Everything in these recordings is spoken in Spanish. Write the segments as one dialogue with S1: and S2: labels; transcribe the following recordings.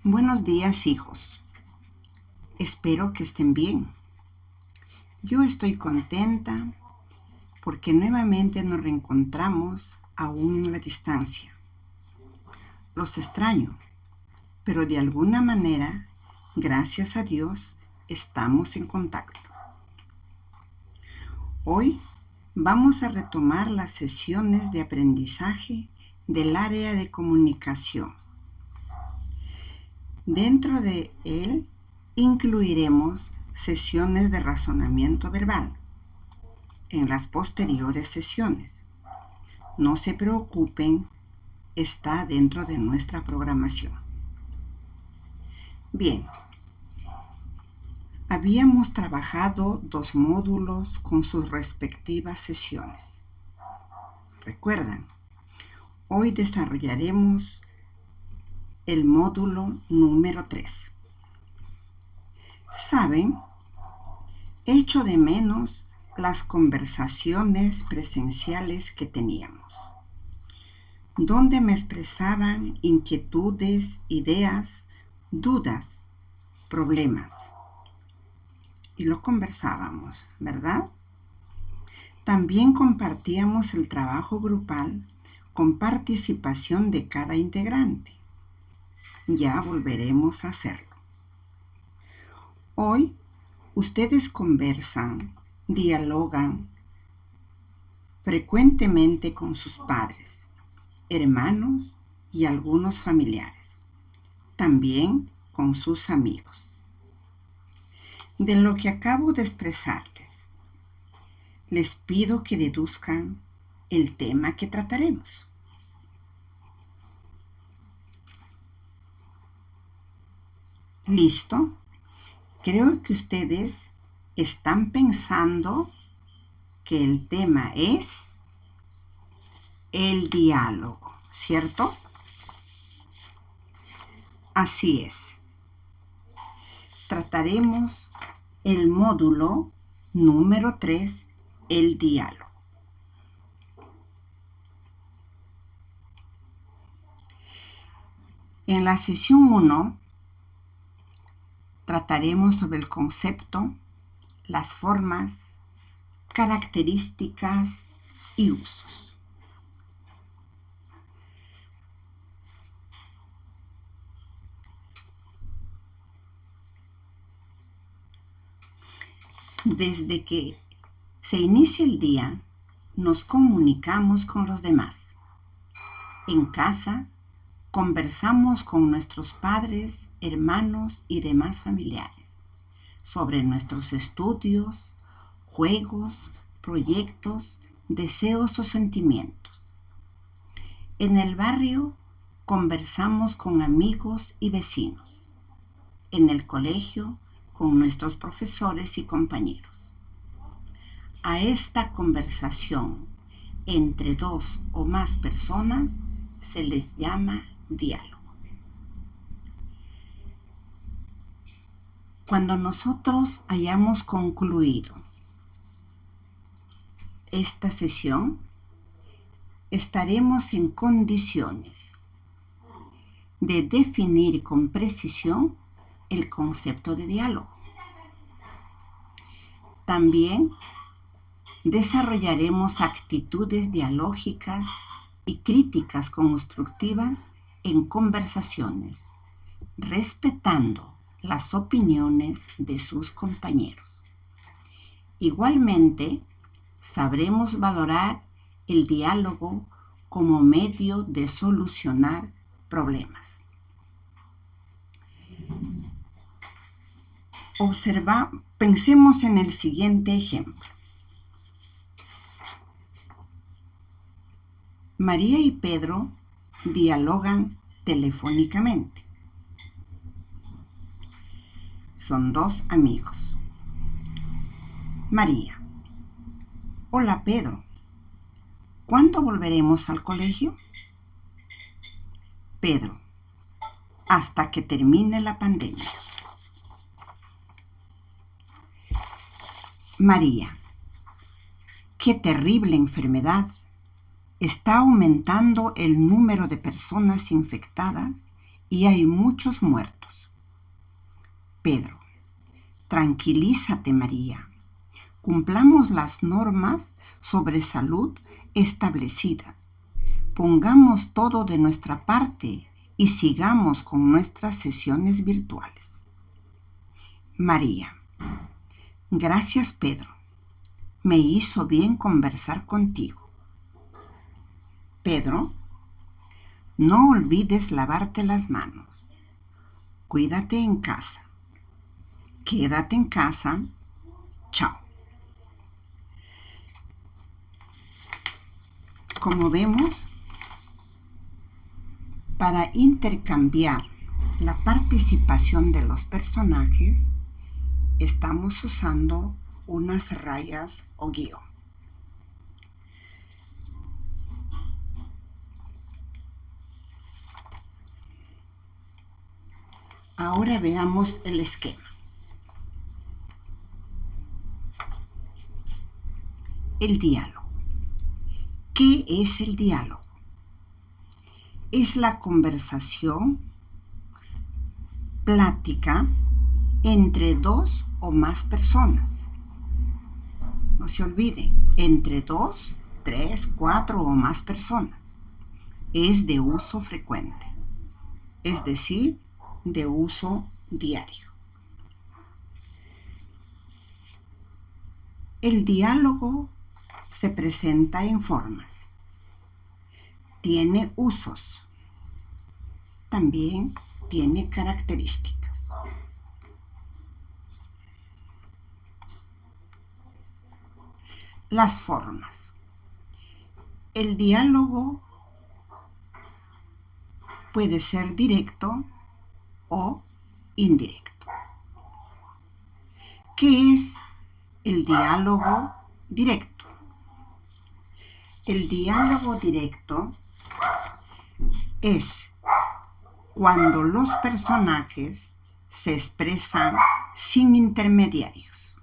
S1: Buenos días, hijos. Espero que estén bien. Yo estoy contenta porque nuevamente nos reencontramos aún en la distancia. Los extraño, pero de alguna manera, gracias a Dios, estamos en contacto. Hoy vamos a retomar las sesiones de aprendizaje del área de comunicación. Dentro de él incluiremos sesiones de razonamiento verbal en las posteriores sesiones. No se preocupen, está dentro de nuestra programación. Bien, habíamos trabajado 2 módulos con sus respectivas sesiones. ¿Recuerdan? Hoy desarrollaremos el módulo número 3. ¿Saben? Echo de menos las conversaciones presenciales que teníamos, donde me expresaban inquietudes, ideas, dudas, problemas. Y lo conversábamos, ¿verdad? También compartíamos el trabajo grupal con participación de cada integrante. Ya volveremos a hacerlo. Hoy, ustedes conversan, dialogan frecuentemente con sus padres, hermanos y algunos familiares, también con sus amigos. De lo que acabo de expresarles, les pido que deduzcan el tema que trataremos. ¿Listo? Creo que ustedes están pensando que el tema es el diálogo, ¿cierto? Así es. Trataremos el módulo número 3, el diálogo. En la sesión 1 trataremos sobre el concepto, las formas, características y usos. Desde que se inicia el día, nos comunicamos con los demás. En casa, conversamos con nuestros padres, hermanos y demás familiares sobre nuestros estudios, juegos, proyectos, deseos o sentimientos. En el barrio, conversamos con amigos y vecinos. En el colegio, con nuestros profesores y compañeros. A esta conversación entre 2 o más personas se les llama diálogo. Cuando nosotros hayamos concluido esta sesión, estaremos en condiciones de definir con precisión el concepto de diálogo. También desarrollaremos actitudes dialógicas y críticas constructivas en conversaciones, respetando las opiniones de sus compañeros. Igualmente, sabremos valorar el diálogo como medio de solucionar problemas. Pensemos en el siguiente ejemplo. María y Pedro dialogan telefónicamente. Son 2 amigos. María: hola Pedro, ¿cuándo volveremos al colegio? Pedro: hasta que termine la pandemia. María: qué terrible enfermedad. Está aumentando el número de personas infectadas y hay muchos muertos. Pedro: tranquilízate, María. Cumplamos las normas sobre salud establecidas. Pongamos todo de nuestra parte y sigamos con nuestras sesiones virtuales. María: gracias, Pedro. Me hizo bien conversar contigo. Pedro: no olvides lavarte las manos. Cuídate en casa. Quédate en casa. Chao. Como vemos, para intercambiar la participación de los personajes, estamos usando unas rayas o guión. Ahora veamos el esquema. El diálogo. ¿Qué es el diálogo? Es la conversación, plática entre dos o más personas. No se olviden, entre 2, 3, 4 o más personas. Es de uso frecuente, es decir, de uso diario. El diálogo se presenta en formas. Tiene usos. También tiene características. Las formas. El diálogo puede ser directo o indirecto. ¿Qué es el diálogo directo? El diálogo directo es cuando los personajes se expresan sin intermediarios.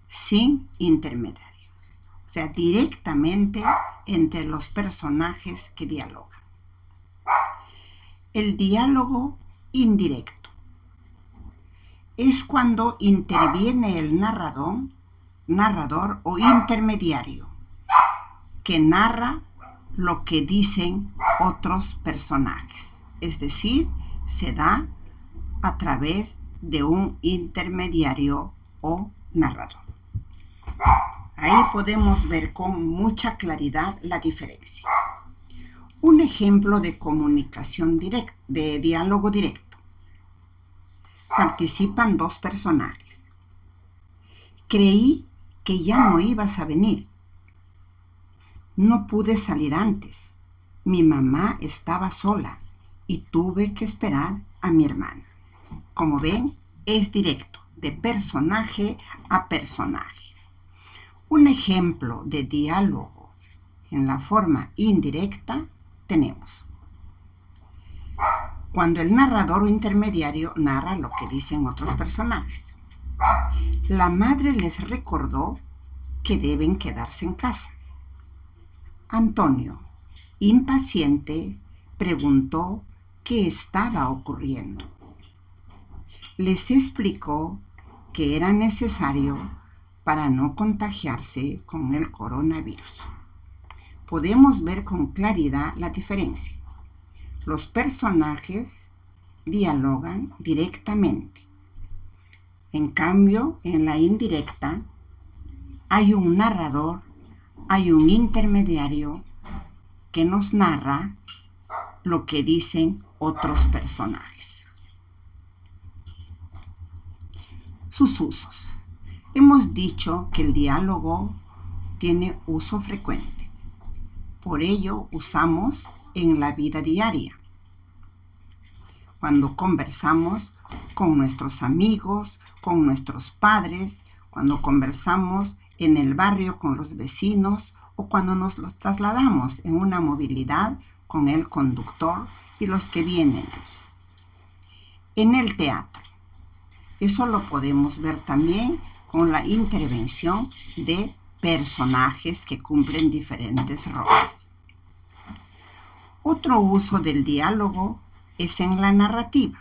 S1: Sin intermediarios. O sea, directamente entre los personajes que dialogan. El diálogo indirecto es cuando interviene el narrador o intermediario, que narra lo que dicen otros personajes. Es decir, se da a través de un intermediario o narrador. Ahí podemos ver con mucha claridad la diferencia. Un ejemplo de comunicación directa, de diálogo directo. Participan dos personajes. Creí que ya no ibas a venir. No pude salir antes. Mi mamá estaba sola y tuve que esperar a mi hermana. Como ven, es directo, de personaje a personaje. Un ejemplo de diálogo en la forma indirecta tenemos cuando el narrador o intermediario narra lo que dicen otros personajes. La madre les recordó que deben quedarse en casa. Antonio, impaciente, preguntó qué estaba ocurriendo. Les explicó que era necesario para no contagiarse con el coronavirus. Podemos ver con claridad la diferencia. Los personajes dialogan directamente. En cambio, en la indirecta, hay un narrador, hay un intermediario que nos narra lo que dicen otros personajes. Sus usos. Hemos dicho que el diálogo tiene uso frecuente. Por ello usamos en la vida diaria. Cuando conversamos con nuestros amigos, con nuestros padres, cuando conversamos en el barrio con los vecinos o cuando nos los trasladamos en una movilidad con el conductor y los que vienen allí. En el teatro. Eso lo podemos ver también con la intervención de personajes que cumplen diferentes roles. Otro uso del diálogo es en la narrativa.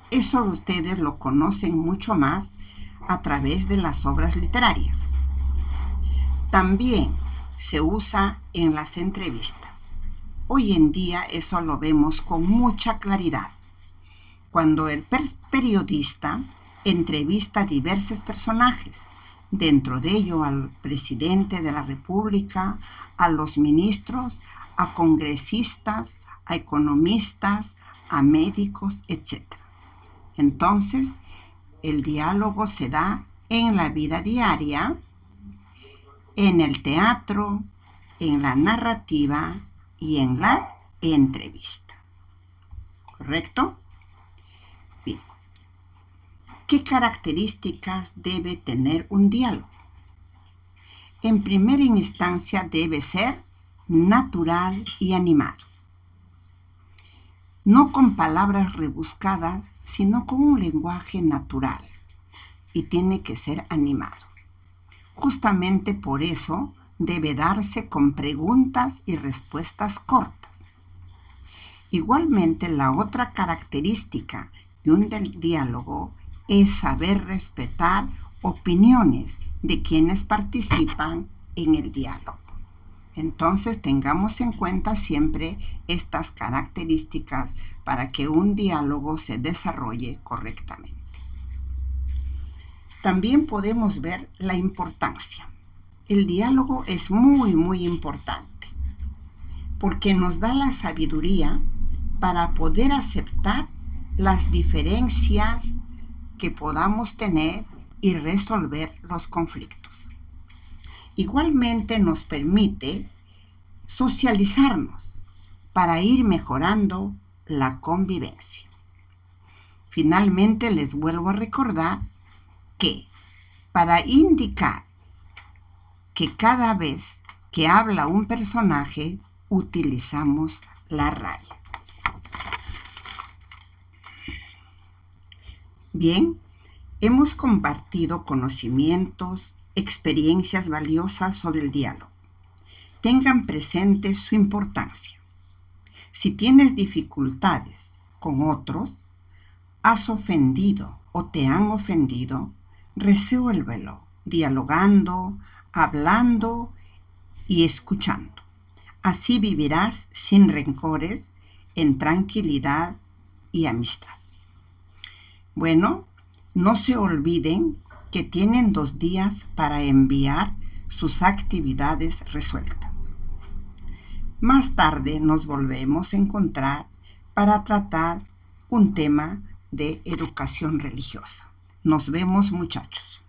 S1: Eso ustedes lo conocen mucho más a través de las obras literarias. También se usa en las entrevistas. Hoy en día eso lo vemos con mucha claridad. Cuando el periodista entrevista a diversos personajes, dentro de ello al presidente de la República, a los ministros, a congresistas, a economistas, a médicos, etc. Entonces, el diálogo se da en la vida diaria, en el teatro, en la narrativa y en la entrevista. ¿Correcto? Bien. ¿Qué características debe tener un diálogo? En primera instancia debe ser natural y animado. No con palabras rebuscadas, sino con un lenguaje natural. Y tiene que ser animado. Justamente por eso debe darse con preguntas y respuestas cortas. Igualmente, la otra característica de un diálogo es saber respetar opiniones de quienes participan en el diálogo. Entonces, tengamos en cuenta siempre estas características para que un diálogo se desarrolle correctamente. También podemos ver la importancia. El diálogo es muy importante porque nos da la sabiduría para poder aceptar las diferencias que podamos tener y resolver los conflictos. Igualmente nos permite socializarnos para ir mejorando la convivencia. Finalmente les vuelvo a recordar que para indicar que cada vez que habla un personaje utilizamos la raya. Bien, hemos compartido conocimientos, experiencias valiosas sobre el diálogo. Tengan presente su importancia. Si tienes dificultades con otros, has ofendido o te han ofendido, resuélvelo dialogando, hablando y escuchando. Así vivirás sin rencores, en tranquilidad y amistad. Bueno, no se olviden que tienen 2 días para enviar sus actividades resueltas. Más tarde nos volvemos a encontrar para tratar un tema de educación religiosa. Nos vemos, muchachos.